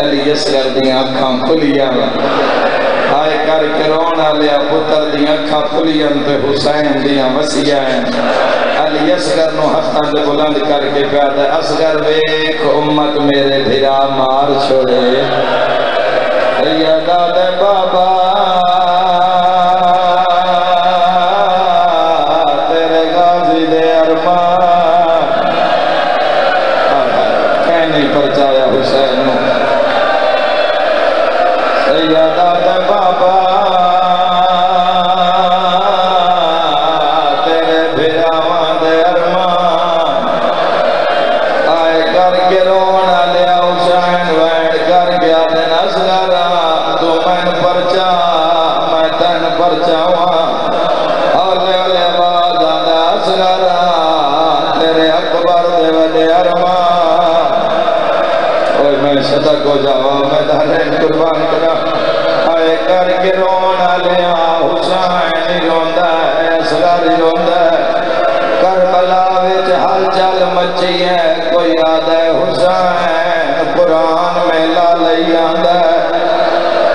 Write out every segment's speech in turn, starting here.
علی اصغر دیاں اکھاں کھلیاں آئے کر کے رونا لیا پتر دیاں اکھاں کھلیاں تے حسین دیاں وسیاں علی اصغر نو ہتھاں تے بلند کر کے پیادا اصغر ویکھ امت میرے بھرا مار چھوڑے سیدہ دے بابا تیرے غازی دے ارمان کہنے پرچایا حسین نو سیدہ دے بابا تیرے بھراواں دے ارمان آئے کر کے رونا لیا حسین وینڈ کر گیا دن اصغرا تو میں پرچا میں تن پرچاواں اور لے آواز آدھا اصغرا تیرے اکبر دے وڈے ارمان اوہ میں صدق ہو جاواں میں دارین قربان کرا آئے کر کے رونا لیا حسین روندہ ہے اصغر روندہ ہے کربلا وچ ہل چل مچی ہے کوئی یاد ہے حسین قرآن میں لالی آندہ ہے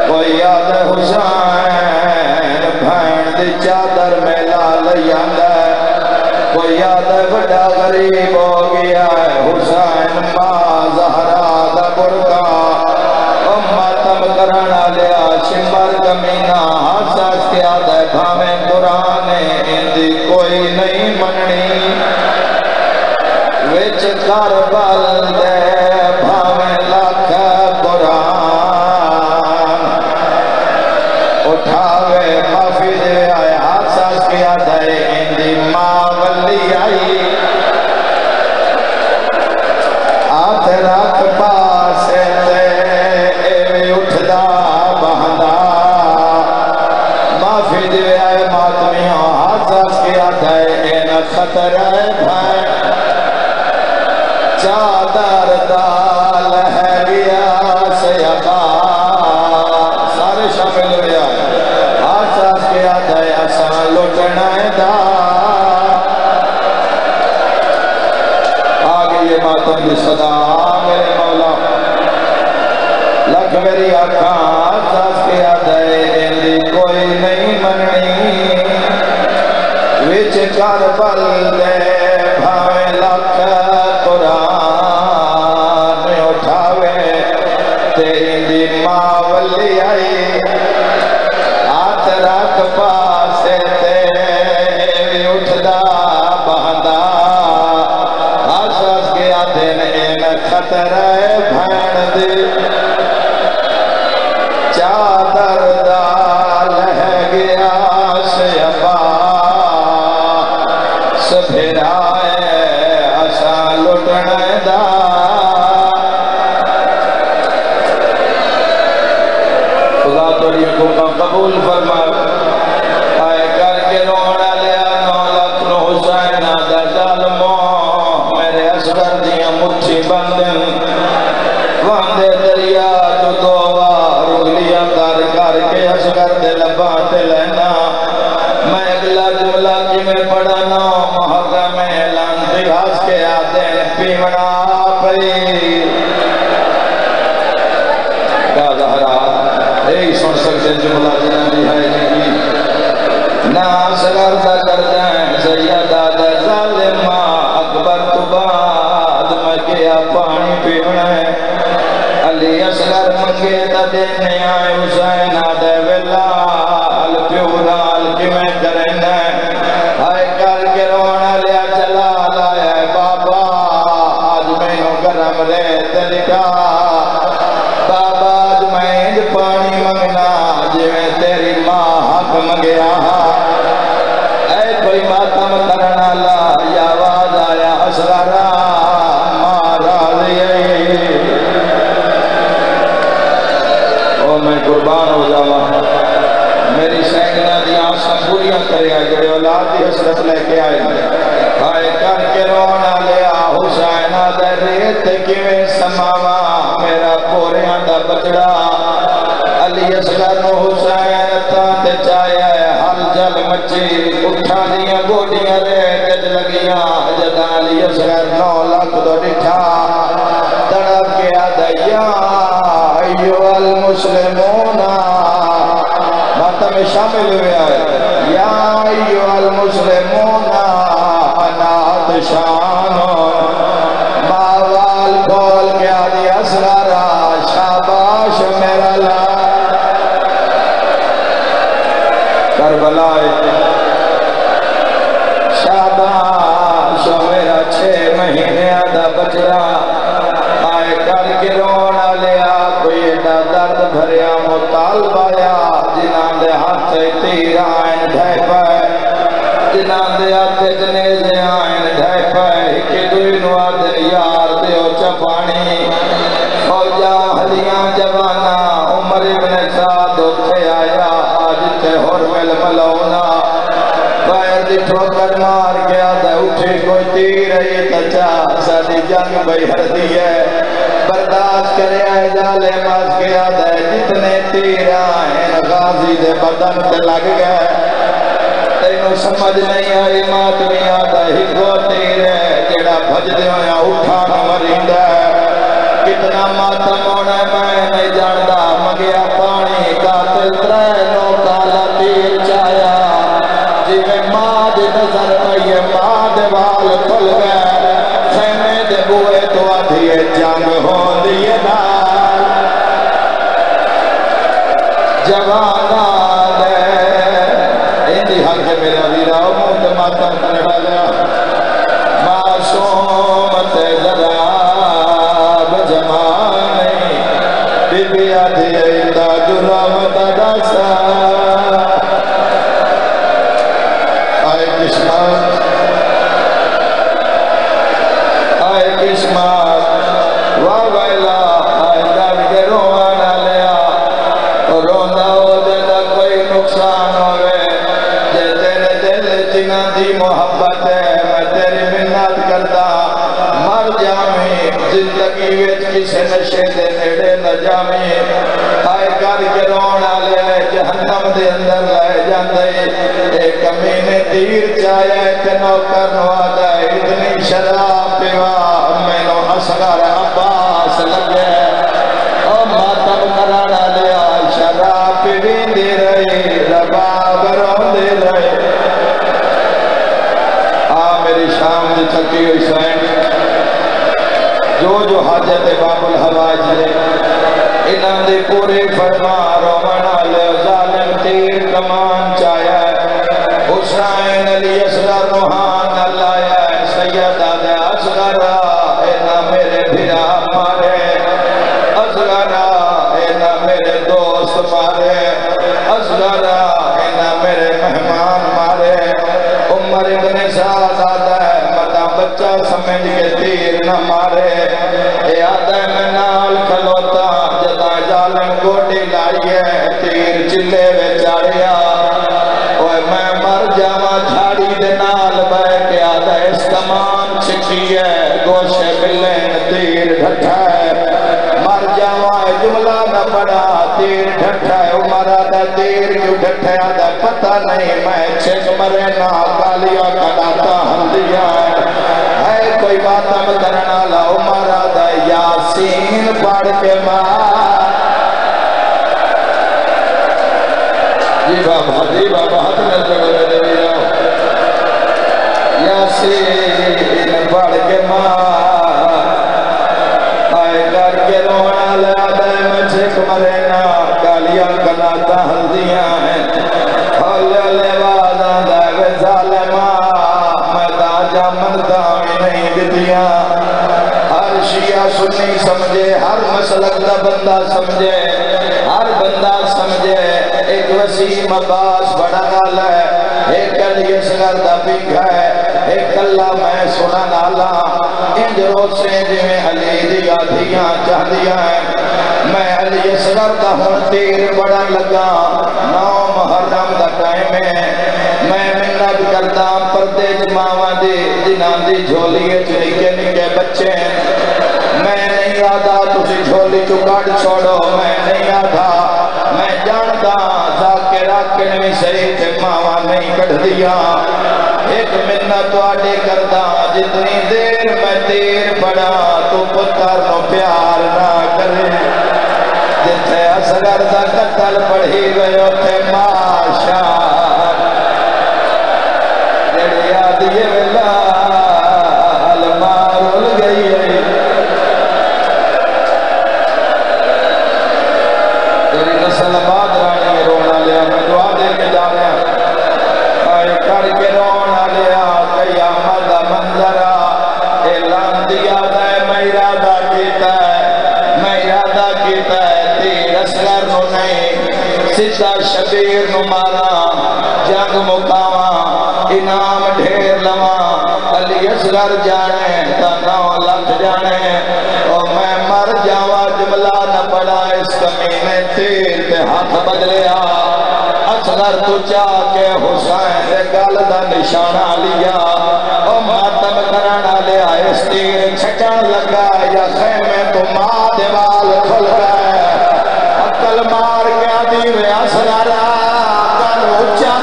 کوئی یاد ہے حسین بھین دی چادر میں لالی آندہ ہے کوئی یاد ہے بڑا غریب ہو گیا ہے حسین ماں زہرا دا برکا ماتم کرنا لیا شمر کمینہ حساس کیا دے بھامیں قرآن اندی کوئی نہیں مننی وچ کربل دے بھامیں لاکھ قرآن اٹھاوے معافی دے آئے حساس کیا دے اندی ماں ولی آئی آت رکھ پاسے تے اٹھدا بہندا معافی دے آئے ماتمیاں حساس کیا دے این خطر ہے بھائی چادر دال ہے گیا سیبا سارے شامل ہوئے آئے حساس کیا دے اسان لٹنا دا آگے یہ ماتم کی صدا میرے مولا لکھ میری آنکھاں حساس کیا دے اندی کوئی نہیں مننی وچ کربل دے بھاویں لکھ قرآن اٹھاوے تے اندی ماں ولی آئی ہاتھ رکھ پاسے تے اٹھدا بہندا حساس کیا دن این خطر ہے بھین دی چادر دال ہے گیا سیبا سبھرائے اسا لٹنے دا خدا توڑی کو قبول فرما آئے کر کے رونا لیا 9 لکھ نو حسین دا ظالموں میرے اصغر دیاں مٹھی بندن واندے دریا تو دو رگلیاں دار کر کے اصغر دے لباں تے لینا میں اگلا جملہ کی میں پڑھانا محرم اعلان دیواز کے آدین پیمنا پئی کا ظہرا ایک سن سکتے جملہ جنہ دی ہے جنگی نا اصغر دا کردیں سیدہ دا ظالمہ اکبر تو بعد میں کیا پانی پیمنا ہے علی اصغر منگے تا دینے آئے حسین آدھے ویلال پیونال کی میں کرنے آئے کر کے رونا لیا جلال آئے بابا آج میں نو گرم ریت لکھا بابا آج میں انج پانی منگنا جویں تیری ماں حق منگیا اے کوئی ماتم کرنا لا یا آواز آیا اصغرا مارا لیے میں قربان ہو جاواں میری سینگنا دی آنساں پوریاں کرے آئے جڑے اولاد دی حسرت لے کے آئے آئے کر کے رونا لیا حسین دے ریت کیویں سماواں میرا پوریاں دا بچڑا علی اصغر نو حسین تاں تے چایا ہل جل مچی اٹھا دیاں گوڈیاں ریت لگیاں جدا علی اصغر 9 لکھ دو ڈٹھا تڑپ کے آدھا المسلمون ماتم شامل ہوئے آئے یا ایوہ المسلمون انا عطشان ماوال کھول کے آدھی اصغرہ شاباش میرا لا کربلا شاباش میرا 6 مہینے آدھا بچڑا آئے کر کے رونا لیا کوئی ایڈا درد بھریا مطالبہ یا جنان دے ہاتھ تیر آئین ڈھائی پائے جنان دے ہاتھ جنیزے آئین ڈھائی پائے کہ دوئی نوادن یار دیو چپانی فوجہ حلیاں جوانا عمر ابن سعد اٹھے آیا آج تے حرمل ملونا باہر دی ٹھوکر مار گیا دے اٹھے کوئی تیر ہے تچا سادی جنگ بہر دی ہے برداشت کرے آئے جالے ماز گیا دے جتنے تیر آئیں غازی دے بدن تے لگ گئے تینوں سمجھ نہیں آئی ماتمی آدھا ہی کو تیر ہے جیڑا بھج دے ہویا اٹھانا مرین دے کتنا ماتم ہونا ہے میں نہیں جاندہ مگیا پانی قاتل ترینوں کالا تیر چایا جی میں ماں دے نظر آئیے ماں دے وال کھل گئے خیمے دے بوئے تو آدھیے جنگ ہون دیئے نال جوانا دے اندی حق ہے میرا ویرہ موت ماتم کرنے والا معصومت ذراب جمانی بی بی آدھیے اندہ جرامت دسا آئے قسمت آئے قسمت ویلا آئے در کے روانا لیا روندہ ہو جدہ کوئی نقصان ہوئے جے تیرے دل جنہ دی محبت ہے میں تیری منت کرتا مر جامی زندگی ویچ کسے نشے دے نیڑے نہ جامی آئے کر کے رونا لے جہنم دے اندر لائے جاندے ایک امینے تیر چاہے تنو کرنوا دائے اتنی شراب پیوا میں نو اصغر عباس لگے او ماتم کرانا لیا شراب پیوین دے رہی رباب رون دے رہی میری شام دی تھکی ہوئی سائن جو حاجت باب الحواج لے انہاں دے پورے فرما رومنا لے ظالم تیر کمان چایا حسین علی اصغر روحان اللہ یا سیدہ دے اصغر اینا میرے بھرا مارے اصغر اینا میرے دوست مارے اصغر اینا میرے مہمان مارے عمر ابن سعد آدھا ہے مطا بچہ سمجھ کے تیر نہ مارے اے آدھا ہے میں نال کھلوتا جدا ظالم گوٹی لائیے تیر چلے وے چاڑیا اوہ میں مر جاما جھاڑی دے نال بے کے آدھا ہے اس کمان چھکی ہے گوشے ملین تیر ڈھٹھا ہے مر جاما جملہ نہ پڑا تیر ڈھٹھا ہے عمر آدھا تیر کیوں ڈھٹھا ہے آدھا پتہ نہیں میں چھک مرے نا کالیا کڑاتا ہندیا ہے کوئی باتم کرنا لا عمر آدھا یاسین پڑھ کے ماں جی بابا ہاتھ میں جگہ دے دیا یاسین پڑھ کے ماں آئے کر کے رونا لیا دے میں چھک مرے نا کالیا کڑاتا ہندیا ہے ہولے لے واداں دے ظالمہ میں دا جامن دامی نہیں دیتیاں ہر شیعہ سنی سمجھے ہر مسلک دا بندہ سمجھے ہر بندہ سمجھے ایک وسیم عباس بڑا نالا ہے ایک علی اصغر دا پیگھا ہے ایک اللہ میں سنا نالا انج روسے جویں علی دیا دھیاں چاہدیاں ہیں میں علی اصغر دا ہون تیر بڑا لگا 9 محرم دا ٹائم ہے میں منت کرتا پردے جماوہ دی جنان دی جھولیے چنکے نکے بچے میں نہیں آدھا تسی جھولی چکاڑ چھوڑو میں نہیں آدھا میں جانتا ذاکرہ کنوی صحیح تھے ماما نہیں کڑھ دیا ایک منت واڑے کرتا جتنی دیر میں تیر پڑا تو پتر نو پیار نہ کرے جتھے اصغر کے جانے آئے کر کے رونا لیا قیامت دا منظرہ اعلان دیا ہے میں ارادہ کیتا ہے تیر اصغر نو نہیں سدھا شبیر نو مارا جنگ مقاواں انعام ڈھیر لواں علی اصغر جانے تا 9 لاکھ جانے اور میں مر جاواں جملہ نہ پڑا اس کمینے تیر تے ہاتھ بدلیا اصغر تو چاہ کے حسین دے گل دا نشانہ لیا او ماتم کرانا لیا اس تیر چھٹان لگا یا خیمے تو ماں دیوال کھل گئے عقل مار گیا دیوے اصغرہ کر اچھا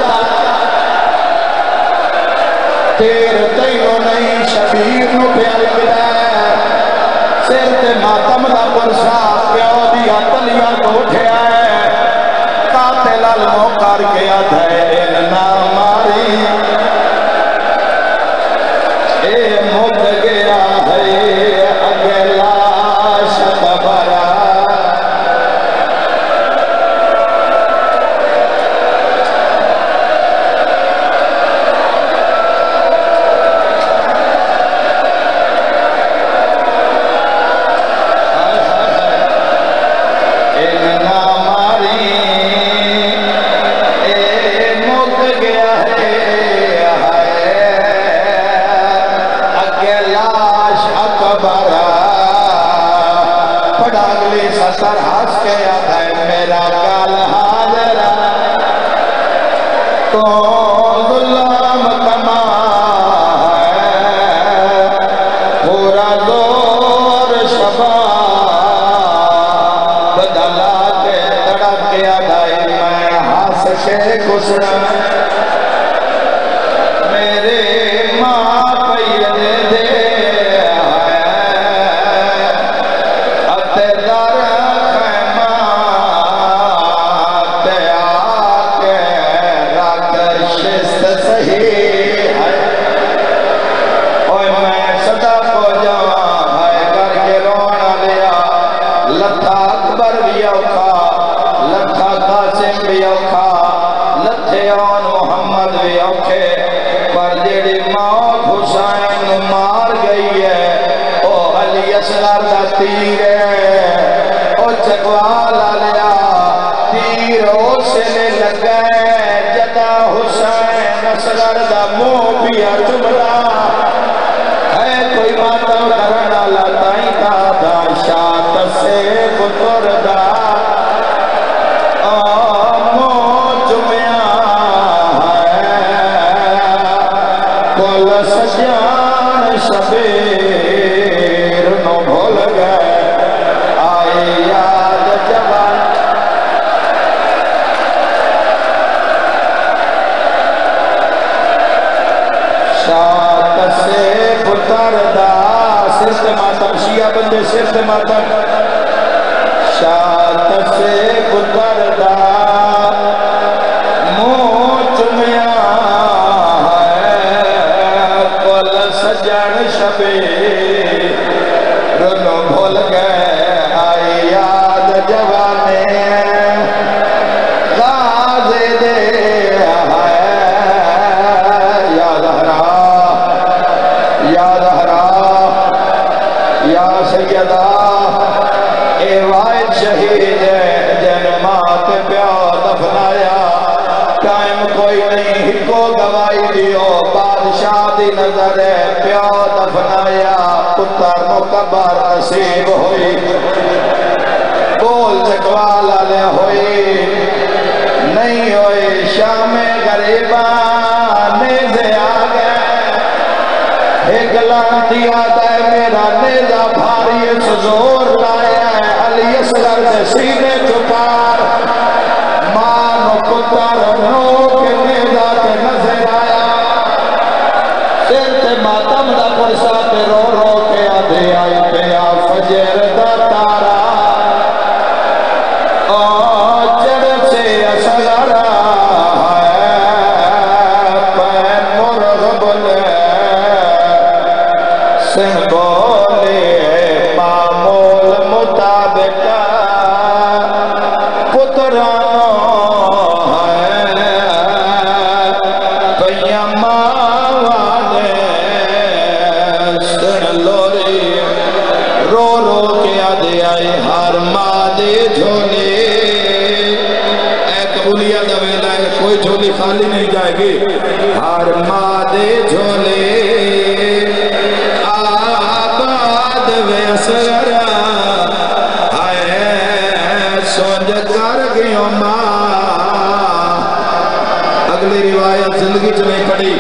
تیر تینوں نہیں شبیر نو پیار ملے سر تے ماتم دا پرسا پیو دیا تلیاں کو اٹھیا ہے قاتل الموقر کیا دھے ان نہ ماری اے مد گیا ہے اگلا شکبرہ سر ہس کے ہے میرا کال حاضر تو غلام کما ہے پورا زور شبا بدلا کے تڑپ کے ہے میں ہس کے گھسنا میرے ماں پید دے تیر ہے او چکوالا لیا تیر اسے لگا ہے جدا حسین اصغر دا منہ پیا چبلا ہے کوئی ماتم کرنا لاتائی دا شاعت سے بطر دا منہ چمیا ہے کل سجان شبیر سرت ماتم شیعہ بندے سرت ماتم شاعت سے گزر دا منہ چمیا ہے کل سجن شبیر رنو بھول گئے آئی یاد جوانے غازے دے سیدہ اے واحد شہید جن مات پیو دفنایا قائم کوئی نہیں ہکو گوائی دیو بادشاہ دی نظر پیو دفنایا پتر مکبر نصیب ہوئی بول چکوالا لے ہوئی نہیں ہوئی شام غریبان نیزے آگئے ایک لانتی آتا ہے میرا نیزہ بھاری زور لایا ہے علی اصغر سے سینے چپار مانو پتر نوک نیزہ تے نظر آیا سر تے ماتم دا پرسا تے رو رو کے آدھے آئی پیا فجر دا تارا جڑ سے اصغر بولے معمول مطابق آئی ہر مادے جھولے اے قبولیہ دا ویلا ہے کوئی جھولی خالی نہیں جائے گی ہر مادے جھولے آباد وے سگرہ آئے سونج کر گیوں ماں اگلی روایت زندگی چلے پڑی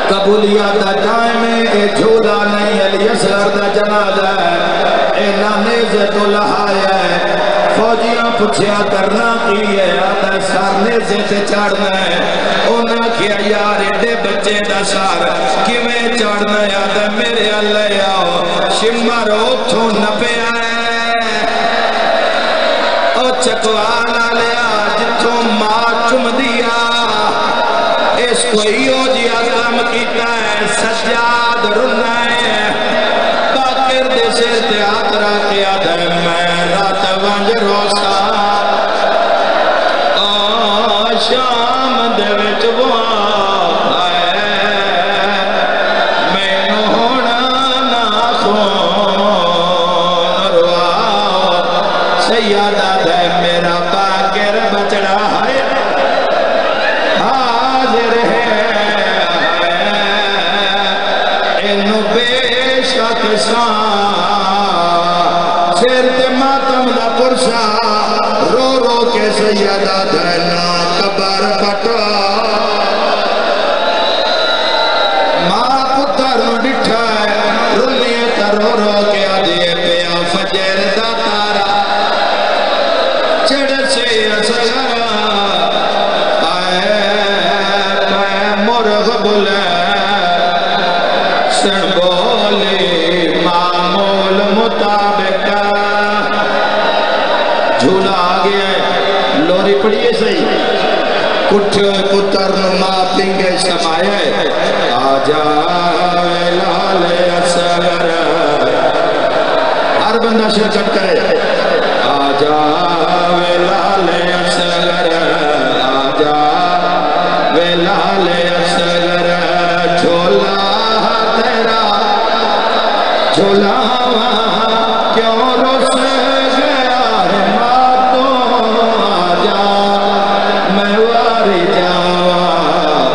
قبولیات دا ٹائم ہے اے جھولا نہیں علی اصغر دا جنازہ ہے اے نانے تو لہایا ہے فوجیاں پچھیا کرنا کی ہے آدھا سارنے سے چاڑنا ہے انہاں کیا یار ایڈے بچے دا سار کیویں چاڑنا ہے آدھا میرے اللہ آؤ شمر اتھوں نپے آئے او چکوانا لیا جتھوں ماں چم دیا اس کو ایو جی عظم کیتا ہے سجاد رنا ہے باقر دے سر تیاترہ کیا دے میں رات ونج روسا شام دے وچ بوا میں ہونا نہ خون روا سیادہ دے میرا باقر بچڑا ہے حاضر ہے انو بے شک سیر تے ماتم دا پرسا رو رو کے سیدہ دینا قبر پٹا ماں پتر نو ڈٹھا ہے رلیے تا رو رو کے آدھیے پیا فجر دا تارا چڑھ سے اصغرہ آئے میں مرغ بلے سن بولے معمول مطابق جھولا آگیا ہے لوری پڑیے صحیح کٹھ پتر نما پنگے سمائے آجا لال اصغر ہر بندہ شرکت کرے آجا لال اصغر آجا لال اصغر جھولا تیرا جھولا کیوں رس گیا ہے ماتوں آجا میں واری جاواں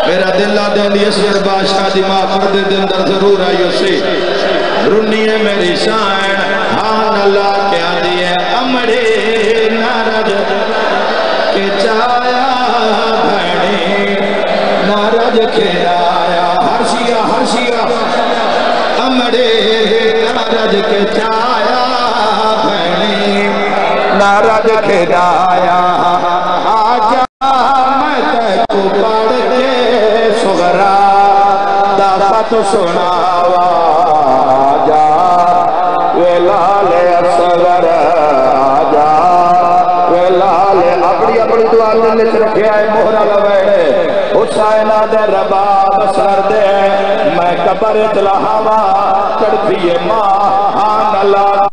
میرا دل آدھے لیے سر بادشاہ دی ماں پردے دن در ضرور آئی اسی رنی ہے میری شان ہاں اللہ کیا دیئے امڑے نارد کے چایا بھڑی نارد کھیلایا ہرشیا امڑے نارد کے چایا بھڑی نارد کھیلایا آجا میں تے کو پڑھ دے سغرا داخت سناوا آجا ویلال اصغر آجا ویلال اپنی دعا دل چ رکھے آئے مہرہ لویڑے حسین دے رباب سر دے میں قبر تلہاوا تڑپیے ماں ہاں اللہ